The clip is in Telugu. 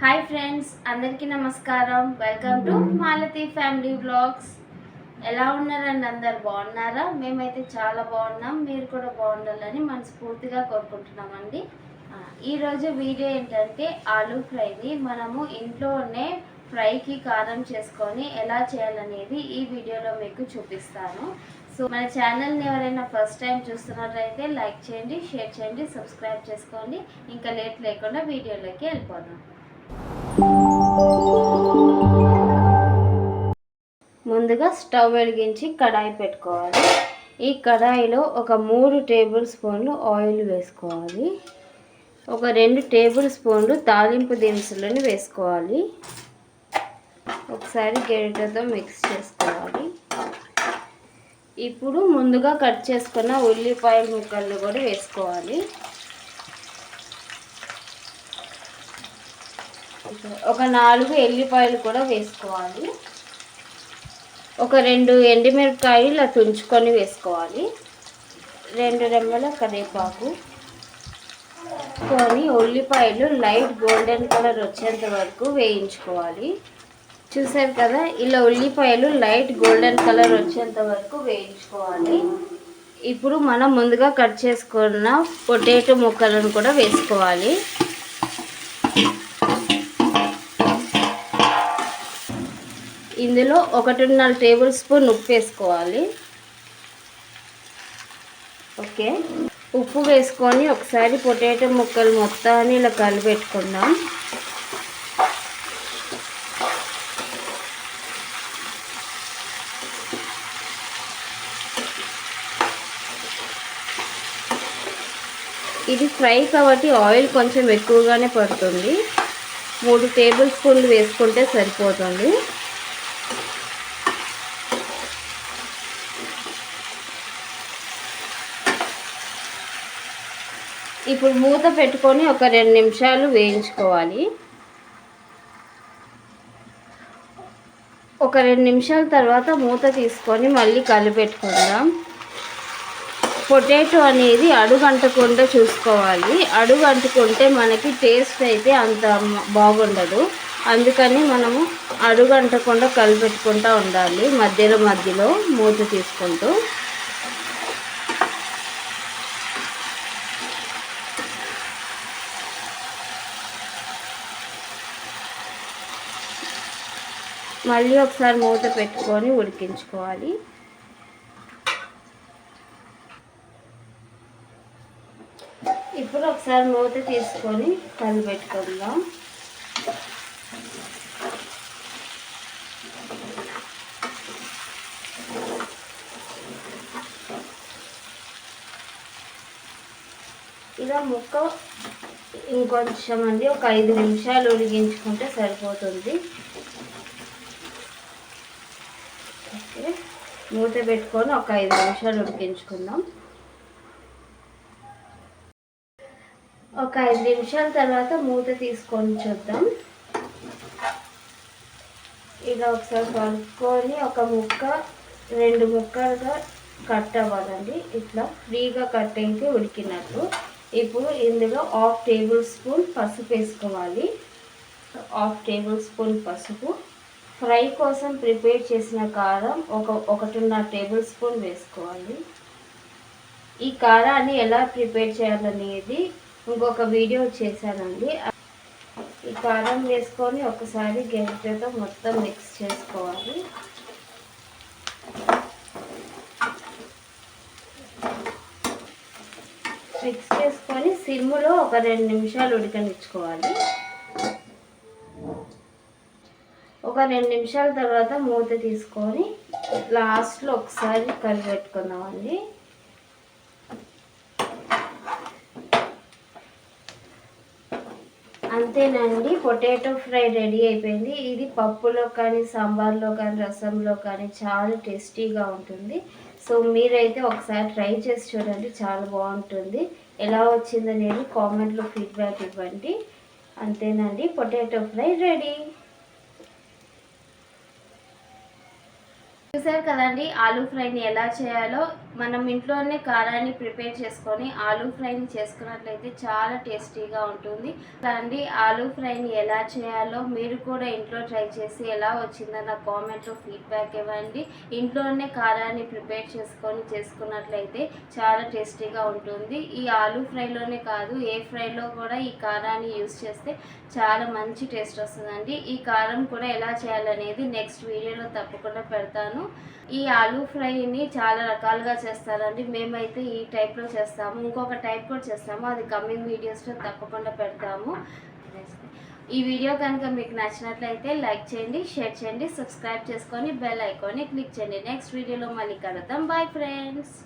హాయ్ ఫ్రెండ్స్, అందరికీ నమస్కారం. Welcome to Malathi family blogs. ఎలా ఉన్నారండి? అందరు బాగున్నారా? మేమైతే చాలా బాగున్నాం. మీరు కూడా బాగుండాలని మనస్ఫూర్తిగా కోరుకుంటున్నామండి. ఈరోజు వీడియో ఏంటంటే ఆలూ ఫ్రైని మనము ఇంట్లోనే ఫ్రైకి కారం చేసుకొని ఎలా చేయాలనేది ఈ వీడియోలో మీకు చూపిస్తాను. సో మన ఛానల్ని ఎవరైనా ఫస్ట్ టైం చూస్తున్నట్లయితే లైక్ చేయండి, షేర్ చేయండి, సబ్స్క్రైబ్ చేసుకోండి. ఇంకా లేట్ లేకుండా వీడియోలోకి వెళ్ళిపోదాం. ముందుగా స్టవ్ వెలిగించి కడాయి పెట్టుకోవాలి. ఈ కడాయిలో ఒక 3 టేబుల్ స్పూన్లు ఆయిల్ వేసుకోవాలి. ఒక 2 టేబుల్ స్పూన్లు తాలింపు దినుసులను వేసుకోవాలి. ఒకసారి గరిటెతో మిక్స్ చేసుకోవాలి. ఇప్పుడు ముందుగా కట్ చేసుకున్న ఉల్లిపాయ ముక్కలు కూడా వేసుకోవాలి. ఒక 4 ఎల్లిపాయలు కూడా వేసుకోవాలి. ఒక 2 ఎండుమిరపకాయలు ఇలా తుంచుకొని వేసుకోవాలి. 2 రెమ్మల కరివేపాకు కొని ఉల్లిపాయలు లైట్ గోల్డెన్ కలర్ వచ్చేంత వరకు వేయించుకోవాలి. చూసారు కదా, ఇలా ఉల్లిపాయలు లైట్ గోల్డెన్ కలర్ వచ్చేంత వరకు వేయించుకోవాలి. ఇప్పుడు మనం ముందుగా కట్ చేసుకున్న పొటాటో ముక్కలను కూడా వేసుకోవాలి. ఇందులో 1.5 టేబుల్ స్పూన్ ఉప్పు వేసుకోవాలి. ఓకే, ఉప్పు వేసుకొని ఒకసారి పొటాటో ముక్కలు మొత్తాన్ని ఇలా కలిపెట్టుకుందాం. ఇది ఫ్రై కాబట్టి ఆయిల్ కొంచెం ఎక్కువగానే పడుతుంది. 3 టేబుల్ స్పూన్లు వేసుకుంటే సరిపోతుంది. ఇప్పుడు మూత పెట్టుకొని ఒక 2 నిమిషాలు వేయించుకోవాలి. ఒక 2 నిమిషాల తర్వాత మూత తీసుకొని మళ్ళీ కలిపెట్టుకుందాం. పొటాటో అనేది అడుగంటకుండా చూసుకోవాలి. అడుగంటుకుంటే మనకి టేస్ట్ అయితే అంత బాగుండదు. అందుకని మనము అడుగంటకుండా కలిపెట్టుకుంటూ ఉండాలి. మధ్యలో మూత తీసుకుంటూ. మళ్ళీ ఒకసారి మూత పెట్టుకొని ఉడికించుకోవాలి. ఇప్పుడు ఒకసారి మూత తీసుకొని కలిపెట్టుకుందాం. ఇలా ముక్క ఇంకొంచెం ఒక 5 నిమిషాలు ఉడికించుకుంటే సరిపోతుంది. ఓకే, మూత పెట్టుకొని ఒక 5 నిమిషాలు ఉడికించుకుందాం. ఒక 5 నిమిషాల తర్వాత మూత తీసుకొని చూద్దాం. ఇలా ఒకసారి కలుపుకొని ఒక ముక్క 2 ముక్కలుగా కట్ అవ్వాలండి. ఇట్లా ఫ్రీగా కట్ అయితే ఉడికినట్టు. ఇప్పుడు ఇందులో 1/2 టేబుల్ స్పూన్ పసుపు వేసుకోవాలి. 1/2 టేబుల్ స్పూన్ పసుపు. ఫ్రై కోసం ప్రిపేర్ చేసిన కారం 1.5 టేబుల్ స్పూన్ వేసుకోవాలి. ఈ కారాన్ని ఎలా ప్రిపేర్ చేయాలనేది ఇంకొక వీడియో చేశానండి. ఈ కారం వేసుకొని ఒకసారి గరిటెతో మొత్తం మిక్స్ చేసుకోవాలి. మిక్స్ చేసుకొని సిమ్లో ఒక 2 నిమిషాలు ఉడకనిచ్చుకోవాలి. ఒక 2 నిమిషాల తర్వాత మూత తీసుకొని లాస్ట్లో ఒకసారి కలిపెట్టుకుందామండి. అంతేనండి, పొటాటో ఫ్రై రెడీ అయిపోయింది. ఇది పప్పులో కానీ, సాంబార్లో కానీ, రసంలో కానీ చాలా టేస్టీగా ఉంటుంది. సో మీరైతే ఒకసారి ట్రై చేసి చూడండి, చాలా బాగుంటుంది. ఎలా వచ్చిందనేది కామెంట్లో ఫీడ్బ్యాక్ ఇవ్వండి. అంతేనండి, పొటాటో ఫ్రై రెడీ. చూసారు కదండి, ఆలూ ఫ్రైని ఎలా చేయాలో మనం ఇంట్లోనే కారాన్ని ప్రిపేర్ చేసుకొని ఆలూ ఫ్రైని చేసుకున్నట్లయితే చాలా టేస్టీగా ఉంటుంది. అండి ఆలూ ఫ్రైని ఎలా చేయాలో మీరు కూడా ఇంట్లో ట్రై చేసి ఎలా వచ్చిందో నా కామెంట్లో ఫీడ్బ్యాక్ ఇవ్వండి. ఇంట్లోనే కారాన్ని ప్రిపేర్ చేసుకున్నట్లయితే చాలా టేస్టీగా ఉంటుంది. ఈ ఆలూ ఫ్రైలోనే కాదు ఏ ఫ్రైలో కూడా ఈ కారాన్ని యూస్ చేస్తే చాలా మంచి టేస్ట్ వస్తుందండి. ఈ కారం కూడా ఎలా చేయాలనేది నెక్స్ట్ వీడియోలో తప్పకుండా పెడతాను. ఈ ఆలూ ఫ్రైని చాలా రకాలుగా చేస్తారండి. మేమైతే ఈ టైప్లో చేస్తాము, ఇంకొక టైప్ కూడా చేస్తాము, అది కమింగ్ వీడియోస్లో తప్పకుండా పెడతాము. ఈ వీడియో కనుక మీకు నచ్చినట్లయితే లైక్ చేయండి, షేర్ చేయండి, సబ్స్క్రైబ్ చేసుకొని బెల్ ఐకాన్ని క్లిక్ చేయండి. నెక్స్ట్ వీడియోలో మళ్ళీ కలుద్దాం. Bye friends.